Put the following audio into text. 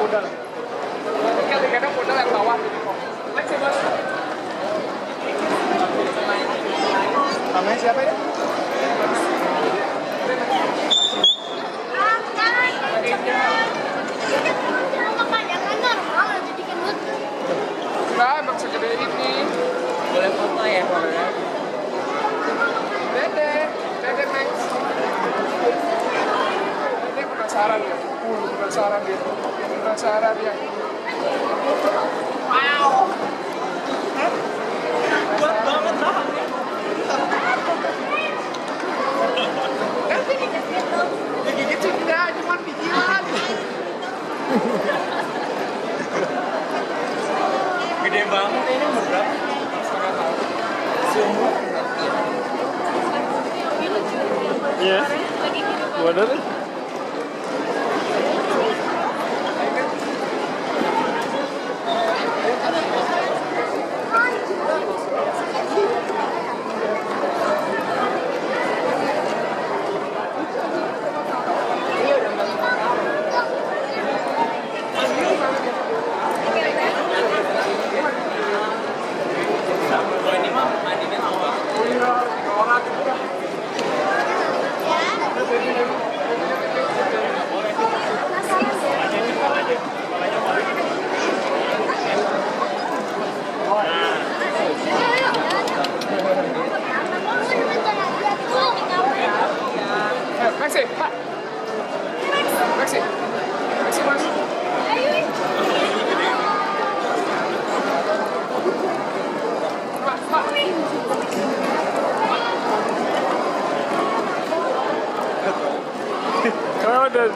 modal. Kadang-kadang modal yang bawah gitu kok. Next ya Mas. Namanya siapa ya? Enggak, emang segede ini. Boleh foto ya? Dede Max. Dede penasaran ya. Penasaran ya. Wow. Kuat banget lah. Digigit sih enggak, cuma pijilan. Gede banget ini berat. Semua. Iya. Waduh. Maxi, Pak. Maxi. Maxi, Mas. Pak. Kalau udah